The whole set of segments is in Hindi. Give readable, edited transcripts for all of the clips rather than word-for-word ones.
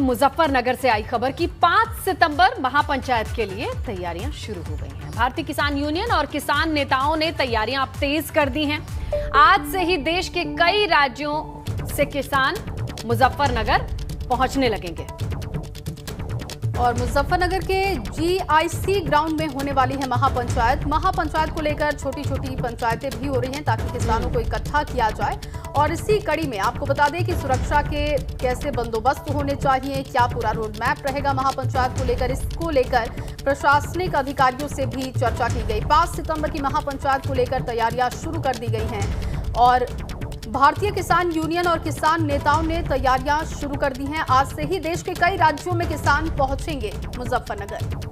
मुजफ्फरनगर से आई खबर कि 5 सितंबर महापंचायत के लिए तैयारियां शुरू हो गई हैं। भारतीय किसान यूनियन और किसान नेताओं ने तैयारियां अब तेज कर दी हैं। आज से ही देश के कई राज्यों से किसान मुजफ्फरनगर पहुंचने लगेंगे। और मुजफ्फरनगर के GIC ग्राउंड में होने वाली है महापंचायत को लेकर छोटी छोटी पंचायतें भी हो रही हैं ताकि किसानों को इकट्ठा किया जाए। और इसी कड़ी में आपको बता दें कि सुरक्षा के कैसे बंदोबस्त होने चाहिए, क्या पूरा रोड मैप रहेगा महापंचायत को लेकर, इसको लेकर प्रशासनिक अधिकारियों से भी चर्चा की गई। 5 सितंबर की महापंचायत को लेकर तैयारियां शुरू कर दी गई हैं और भारतीय किसान यूनियन और किसान नेताओं ने तैयारियां शुरू कर दी हैं। आज से ही देश के कई राज्यों में किसान पहुंचेंगे मुजफ्फरनगर।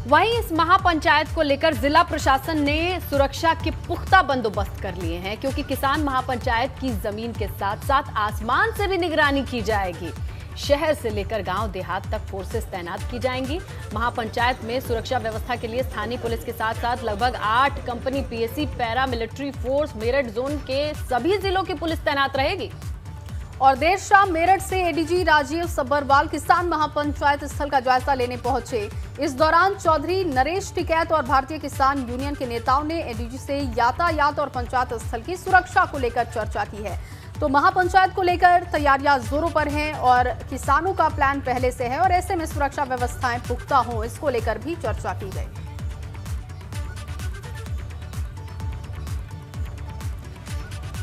वहीं इस महापंचायत को लेकर जिला प्रशासन ने सुरक्षा के पुख्ता बंदोबस्त कर लिए हैं, क्योंकि किसान महापंचायत की जमीन के साथ साथ आसमान से भी निगरानी की जाएगी। शहर से लेकर गांव देहात तक फोर्सेस तैनात की जाएंगी। महापंचायत में सुरक्षा व्यवस्था के लिए स्थानीय पुलिस के साथ साथ लगभग 8 company PSC para military force Meerut zone के सभी जिलों की पुलिस तैनात रहेगी। और देर शाम मेरठ से ADG राजीव सब्बरवाल किसान महापंचायत स्थल का जायजा लेने पहुंचे। इस दौरान चौधरी नरेश टिकैत और भारतीय किसान यूनियन के नेताओं ने ADG से यातायात और पंचायत स्थल की सुरक्षा को लेकर चर्चा की है। तो महापंचायत को लेकर तैयारियां जोरों पर हैं और किसानों का प्लान पहले से है और ऐसे में सुरक्षा व्यवस्थाएं पुख्ता हों, इसको लेकर भी चर्चा की गई।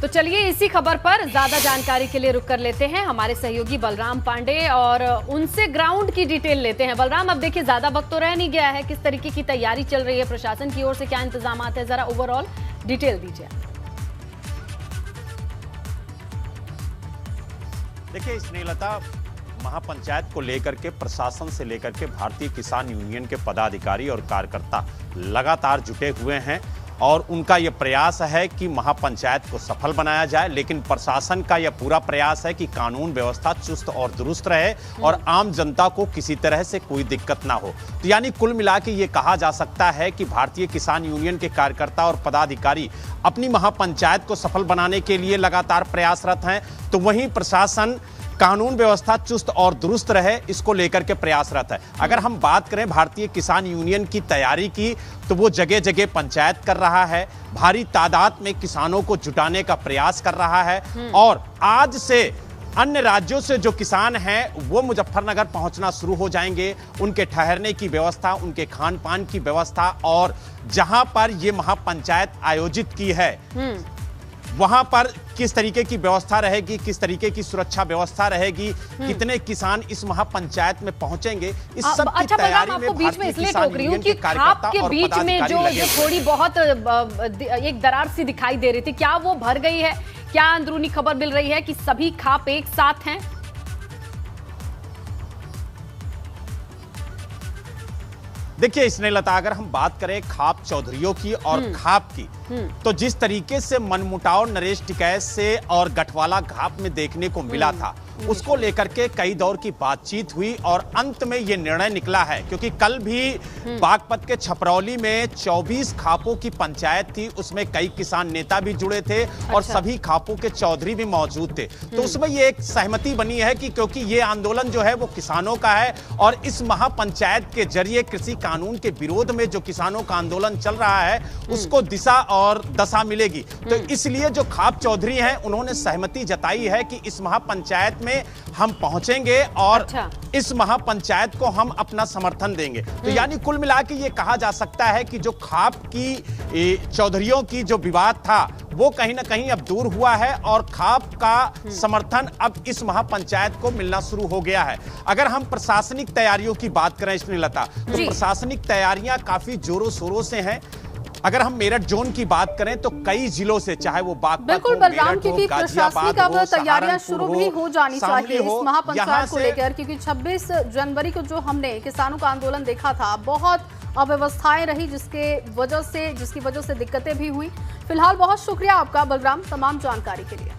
तो चलिए इसी खबर पर ज्यादा जानकारी के लिए रुक कर लेते हैं हमारे सहयोगी बलराम पांडे और उनसे ग्राउंड की डिटेल लेते हैं। बलराम, अब देखिए ज्यादा वक्त तो रह नहीं गया है, किस तरीके की तैयारी चल रही है, प्रशासन की ओर से क्या इंतजाम है, जरा ओवरऑल डिटेल दीजिए। देखिए स्नेहलता, महापंचायत को लेकर के प्रशासन से लेकर के भारतीय किसान यूनियन के पदाधिकारी और कार्यकर्ता लगातार जुटे हुए हैं और उनका यह प्रयास है कि महापंचायत को सफल बनाया जाए। लेकिन प्रशासन का यह पूरा प्रयास है कि कानून व्यवस्था चुस्त और दुरुस्त रहे और आम जनता को किसी तरह से कोई दिक्कत ना हो। तो यानी कुल मिला के ये कहा जा सकता है कि भारतीय किसान यूनियन के कार्यकर्ता और पदाधिकारी अपनी महापंचायत को सफल बनाने के लिए लगातार प्रयासरत हैं, तो वहीं प्रशासन कानून व्यवस्था चुस्त और दुरुस्त रहे इसको लेकर के प्रयासरत है। अगर हम बात करें भारतीय किसान यूनियन की तैयारी की, तो वो जगह जगह पंचायत कर रहा है, भारी तादाद में किसानों को जुटाने का प्रयास कर रहा है और आज से अन्य राज्यों से जो किसान हैं वो मुजफ्फरनगर पहुंचना शुरू हो जाएंगे। उनके ठहरने की व्यवस्था, उनके खान पान की व्यवस्था और जहां पर ये महापंचायत आयोजित की है वहां पर किस तरीके की व्यवस्था रहेगी, किस तरीके की सुरक्षा व्यवस्था रहेगी, कितने किसान इस महापंचायत में पहुंचेंगे, इस सब की तैयारी में बीच में इसलिए टोक रही हूं कि खाप के बीच में जो थोड़ी बहुत एक दरार सी दिखाई दे रही थी, क्या वो भर गई है? क्या अंदरूनी खबर मिल रही है कि सभी खाप एक साथ हैं? देखिए स्नेहलता, अगर हम बात करें खाप चौधरियों की और खाप की, तो जिस तरीके से मनमुटाव नरेश टिकैत से और गठवाला घाप में देखने को मिला था, उसको लेकर के कई दौर की बातचीत हुई और अंत में यह निर्णय निकला है। क्योंकि कल भी बागपत के छपरौली में 24 खापों की पंचायत थी, उसमें कई किसान नेता भी जुड़े थे और सभी खापों के चौधरी भी मौजूद थे। तो उसमें ये एक सहमति बनी है कि क्योंकि ये आंदोलन जो है वो किसानों का है और इस महापंचायत के जरिए कृषि कानून के विरोध में जो किसानों का आंदोलन चल रहा है उसको दिशा और दशा मिलेगी। तो इसलिए जो खाप चौधरी हैं उन्होंने सहमति जताई है कि इस महापंचायत में हम पहुंचेंगे और इस महापंचायत को हम अपना समर्थन देंगे। तो यानी कुल मिला के ये कहा जा सकता है कि जो खाप की चौधरियों की जो विवाद था वो कहीं ना कहीं अब दूर हुआ है और खाप का समर्थन अब इस महापंचायत को मिलना शुरू हो गया है। अगर हम प्रशासनिक तैयारियों की बात करें स्नेहलता, तो प्रशासनिक तैयारियां काफी जोरों शोरों से हैं। अगर हम मेरठ जोन की बात करें तो कई जिलों से, चाहे वो बागपत बिल्कुल बलराम, क्योंकि प्रशासनिक अब तैयारियां शुरू भी हो जानी चाहिए इस महापंचायत को लेकर, क्योंकि 26 जनवरी को जो हमने किसानों का आंदोलन देखा था, बहुत अव्यवस्थाएं रही जिसकी वजह से दिक्कतें भी हुई। फिलहाल बहुत शुक्रिया आपका बलराम तमाम जानकारी के लिए।